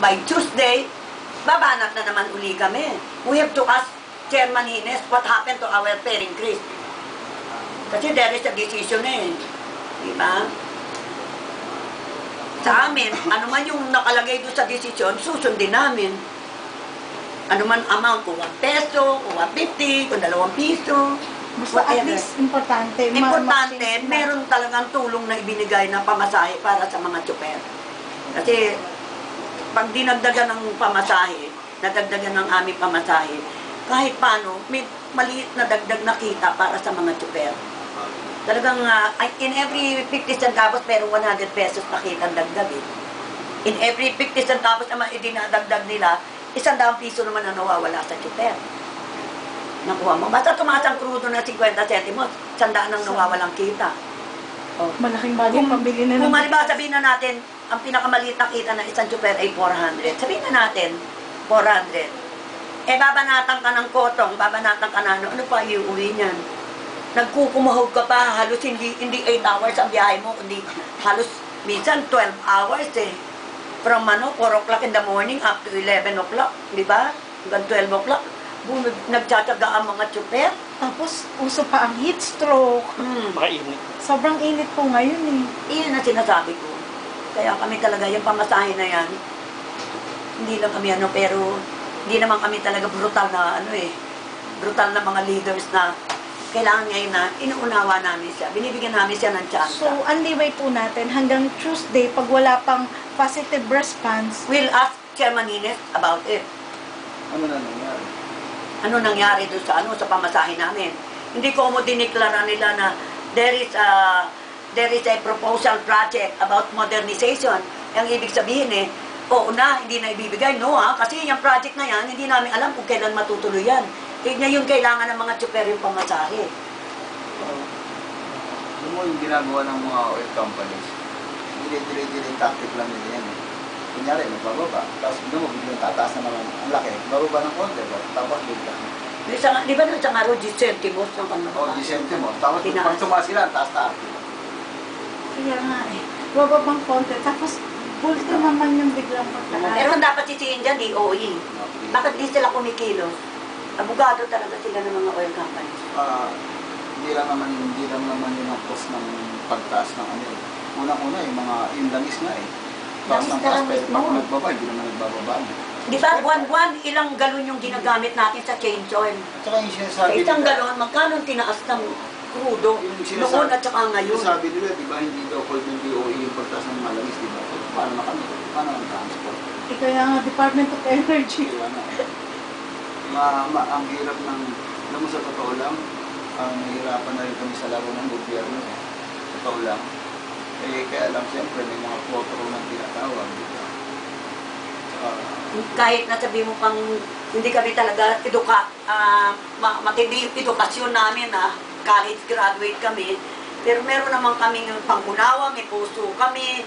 by Tuesday, babanat na naman uli kami. We have to ask Chairman Hines what happened to our fair increase. Kasi there is a decision eh. Diba? Sa amin, ano man yung nakalagay doon sa decision, susundin namin. Ano man amount, kung 1 peso, kung 1.50, kung 2 piso. Basta at least importante. Importante, meron talagang tulong na ibinigay na pamasahe para sa mga tsuper. Kasi, pag dinagdagan ng pamasahe, nadagdagan ng aming pamasahe, kahit paano, may maliit na dagdag na kita para sa mga tsuper. Talagang, in every 50 centavos, pero 100 pesos na kita dagdag eh. In every 50 centavos naman idinadagdag nila, 100 piso naman ang nawawala sa tsuper. Nakuha mo. Basta tumaas ang krudo na 50 centimos, 100 ang nawawalang kita. Oh. Malaking bagay, pambili na Kung halimbawa sabihin na natin, ang pinakamaliit na kita ng isang tsuper ay 400. Sabihin na natin, 400. Eh, babanatan ka ng kotong, babanatan ka na, ano pa iuwi niyan? Nagkukumahog ka pa, halos hindi 8 hours ang biyahe mo, kundi halos minsan 12 hours eh. From 4 o'clock in the morning up to 11 o'clock, di ba? Hanggang 12 o'clock, nagtsatsaga ang mga tsuper. Tapos, uso pa ang heat stroke. Makainit. Sobrang init po ngayon eh. Iyan ang sinasabi ko. Kaya kami talaga, yung pamasahe na yan, hindi lang kami pero hindi naman kami talaga brutal na brutal na mga leaders na kailangan ngayon na inuunawa namin siya. Binibigyan namin siya ng chance. So, anyway po natin, hanggang Tuesday, pag wala pang positive response, We'll ask Chairman Hines about it. Ano na nangyari? Ano nangyari doon sa pamasahe namin. Hindi ko mo diniklara nila na there is a proposal project about modernization. Ang ibig sabihin oo na, hindi na ibibigay. No kasi yung project na yan, hindi namin alam kung kailan matutuloy yan. Ngayon kailangan ng mga tsuper yung pamasahe. Alam mo yung ginagawa ng mga oil companies, delay tactic lang nila yan eh. Kunyari, magbababa, tapos biglang tataas na naman ang laki, bababa ng konti, tapos biglang. Di ba nung isang araw, 10 centimos ng ano? Oo, 10 centimos. Tapos pag tumaas sila, taas-taas. kaya nga bababang konti, tapos bulto naman yung biglang pagtaas. Pero ang dapat sisihin dyan, DOE. Bakit di sila kumikilos? Abogado talaga sila ng mga oil companies. Hindi lang naman yung ang cost ng pagtaas ng ano. Unang-una yung mga indangis nga eh. Taas ng taas, pero pag nagbaba, hindi naman nagbababa. Di ba, buwan-buwan, ilang galon yung ginagamit natin sa change oil? At saka yung sinasabi Isang galon, magkano tinaas ng crudo noon at saka ngayon? Sabi nila, di ba, hindi daw called ng DOE yung pagtaas ng mga langis, di ba? So, paano na kami? Paano ang transport? Kaya nga, Department of Energy. Ang hirap ng, alam mo sa totoo lang, nahihirapan na rin kami sa laro ng gobyerno. Totoo lang. Kaya lang, siyempre, may mga quota na tinatawag. Kahit nasabi mo pang hindi kami talaga matindi yung edukasyon namin college graduate kami, pero meron naman kaming pangunawa, may puso kami,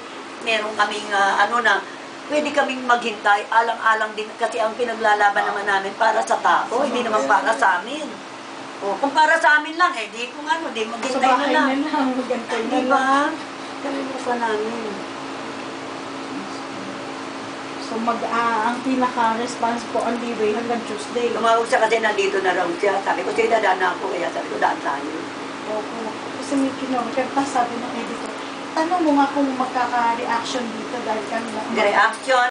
meron kaming pwede kaming maghintay, alang-alang din, kasi ang pinaglalaban naman namin para sa tao, hindi naman para sa amin. Kung para sa amin lang, di maghintay na lang. Maghintay na Diba? lang. Kalimutan namin. So, ang pinaka-response po on the way hanggang Tuesday. Tumawag siya kasi nandito na raw siya. Sabi ko, sige, dadaan na ako. Kaya sabi ko, daan tayo. Opo. Kasi may kinorder pa, sabi ng editor, tanong mo nga kung magkaka-reaction dito dahil kanila. Reaction.